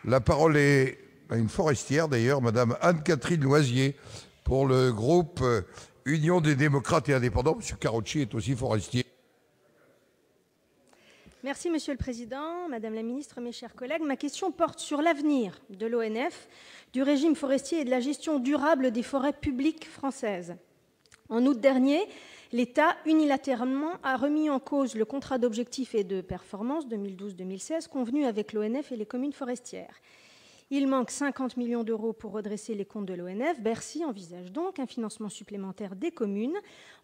La parole est à une forestière, d'ailleurs, Madame Anne-Catherine Loisier, pour le groupe Union des démocrates et indépendants. Monsieur Karoutchi est aussi forestier. Merci Monsieur le Président, Madame la Ministre, mes chers collègues. Ma question porte sur l'avenir de l'ONF, du régime forestier et de la gestion durable des forêts publiques françaises. En août dernier, l'État, unilatéralement, a remis en cause le contrat d'objectifs et de performance 2012-2016 convenu avec l'ONF et les communes forestières. Il manque 50 millions d'euros pour redresser les comptes de l'ONF. Bercy envisage donc un financement supplémentaire des communes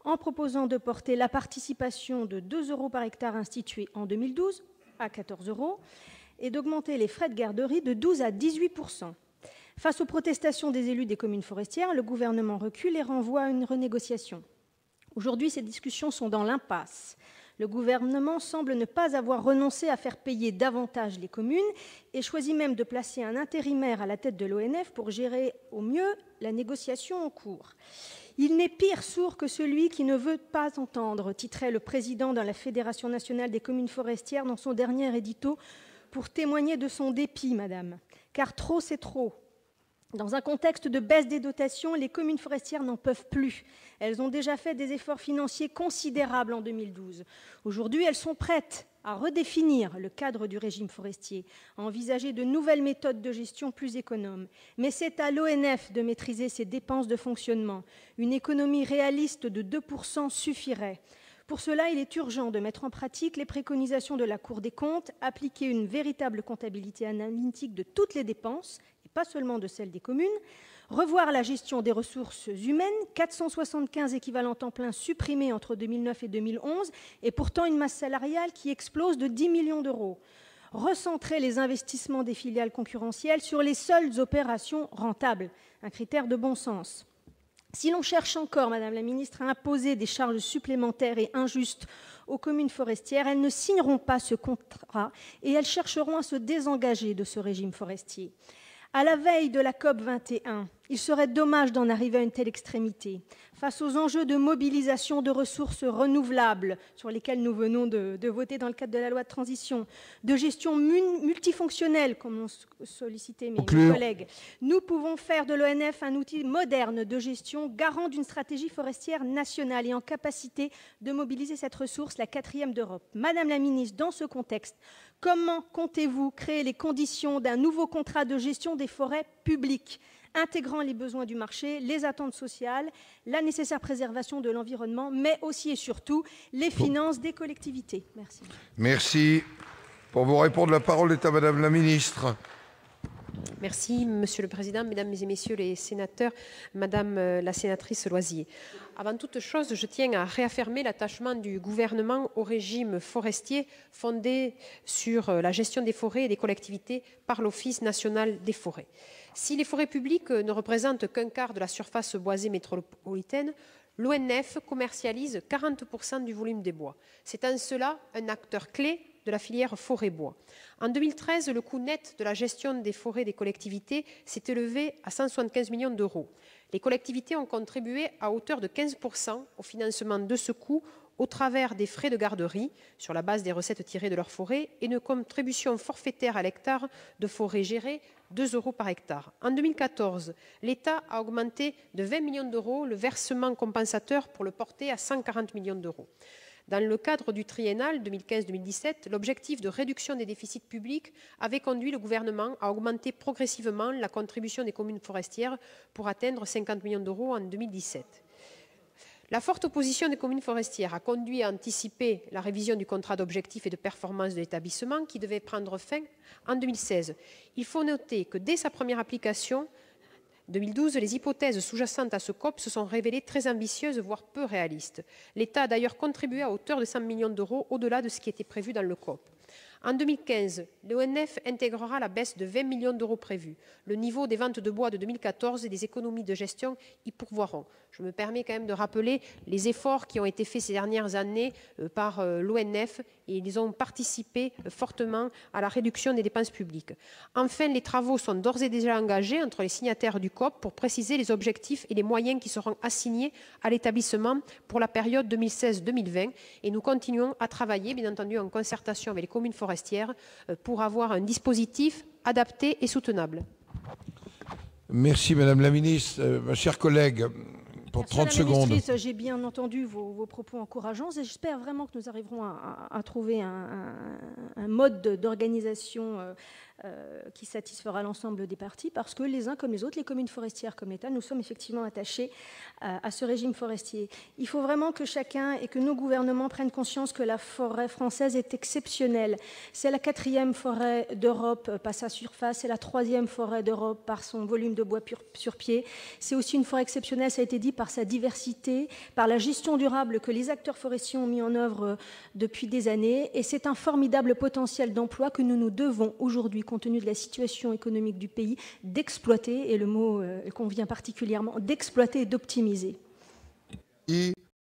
en proposant de porter la participation de 2 euros par hectare instituée en 2012 à 14 euros et d'augmenter les frais de garderie de 12 à 18%. Face aux protestations des élus des communes forestières, le gouvernement recule et renvoie à une renégociation. Aujourd'hui, ces discussions sont dans l'impasse. Le gouvernement semble ne pas avoir renoncé à faire payer davantage les communes et choisit même de placer un intérimaire à la tête de l'ONF pour gérer au mieux la négociation en cours. Il n'est pire sourd que celui qui ne veut pas entendre, titrait le président de la Fédération nationale des communes forestières dans son dernier édito pour témoigner de son dépit, madame. Car trop, c'est trop. Dans un contexte de baisse des dotations, les communes forestières n'en peuvent plus. Elles ont déjà fait des efforts financiers considérables en 2012. Aujourd'hui, elles sont prêtes à redéfinir le cadre du régime forestier, à envisager de nouvelles méthodes de gestion plus économes. Mais c'est à l'ONF de maîtriser ses dépenses de fonctionnement. Une économie réaliste de 2% suffirait. Pour cela, il est urgent de mettre en pratique les préconisations de la Cour des comptes, appliquer une véritable comptabilité analytique de toutes les dépenses, et pas seulement de celles des communes, revoir la gestion des ressources humaines, 475 équivalents temps plein supprimés entre 2009 et 2011, et pourtant une masse salariale qui explose de 10 millions d'euros. Recentrer les investissements des filiales concurrentielles sur les seules opérations rentables, un critère de bon sens. Si l'on cherche encore, Madame la Ministre, à imposer des charges supplémentaires et injustes aux communes forestières, elles ne signeront pas ce contrat et elles chercheront à se désengager de ce régime forestier. À la veille de la COP 21, il serait dommage d'en arriver à une telle extrémité. Face aux enjeux de mobilisation de ressources renouvelables sur lesquels nous venons de voter dans le cadre de la loi de transition, de gestion multifonctionnelle, comme l'ont sollicité mes collègues, nous pouvons faire de l'ONF un outil moderne de gestion, garant d'une stratégie forestière nationale et en capacité de mobiliser cette ressource, la 4e d'Europe. Madame la Ministre, dans ce contexte, comment comptez-vous créer les conditions d'un nouveau contrat de gestion des forêts publiques intégrant les besoins du marché, les attentes sociales, la nécessaire préservation de l'environnement, mais aussi et surtout les finances des collectivités. Merci. Merci. Pour vous répondre, la parole est à Madame la Ministre. Merci, Monsieur le Président, Mesdames et Messieurs les sénateurs, Madame la sénatrice Loisier. Avant toute chose, je tiens à réaffirmer l'attachement du gouvernement au régime forestier fondé sur la gestion des forêts et des collectivités par l'Office national des forêts. Si les forêts publiques ne représentent qu'un quart de la surface boisée métropolitaine, l'ONF commercialise 40% du volume des bois. C'est en cela un acteur clé de la filière forêt-bois. En 2013, le coût net de la gestion des forêts des collectivités s'est élevé à 175 millions d'euros. Les collectivités ont contribué à hauteur de 15% au financement de ce coût au travers des frais de garderie sur la base des recettes tirées de leurs forêts et une contribution forfaitaire à l'hectare de forêt gérée 2 euros par hectare. En 2014, l'État a augmenté de 20 millions d'euros le versement compensateur pour le porter à 140 millions d'euros. Dans le cadre du triennal 2015-2017, l'objectif de réduction des déficits publics avait conduit le gouvernement à augmenter progressivement la contribution des communes forestières pour atteindre 50 millions d'euros en 2017. La forte opposition des communes forestières a conduit à anticiper la révision du contrat d'objectifs et de performance de l'établissement qui devait prendre fin en 2016. Il faut noter que dès sa première application, 2012, les hypothèses sous-jacentes à ce COP se sont révélées très ambitieuses, voire peu réalistes. L'État a d'ailleurs contribué à hauteur de 100 millions d'euros au-delà de ce qui était prévu dans le COP. En 2015, l'ONF intégrera la baisse de 20 millions d'euros prévue. Le niveau des ventes de bois de 2014 et des économies de gestion y pourvoiront. Je me permets quand même de rappeler les efforts qui ont été faits ces dernières années par l'ONF et ils ont participé fortement à la réduction des dépenses publiques. Enfin, les travaux sont d'ores et déjà engagés entre les signataires du COP pour préciser les objectifs et les moyens qui seront assignés à l'établissement pour la période 2016-2020 et nous continuons à travailler, bien entendu, en concertation avec les communes forestières pour avoir un dispositif adaptée et soutenable. Merci Madame la Ministre. Ma chère collègue, pour 30 secondes. J'ai bien entendu vos propos encourageants et j'espère vraiment que nous arriverons à trouver un mode d'organisation qui satisfera l'ensemble des parties, parce que les uns comme les autres, les communes forestières comme l'État, nous sommes effectivement attachés à ce régime forestier. Il faut vraiment que chacun et que nos gouvernements prennent conscience que la forêt française est exceptionnelle. C'est la 4e forêt d'Europe par sa surface, c'est la 3e forêt d'Europe par son volume de bois sur pied. C'est aussi une forêt exceptionnelle, ça a été dit, par sa diversité, par la gestion durable que les acteurs forestiers ont mis en œuvre depuis des années, et c'est un formidable potentiel d'emploi que nous nous devons aujourd'hui, compte tenu de la situation économique du pays, d'exploiter, et le mot convient particulièrement, d'exploiter et d'optimiser. Et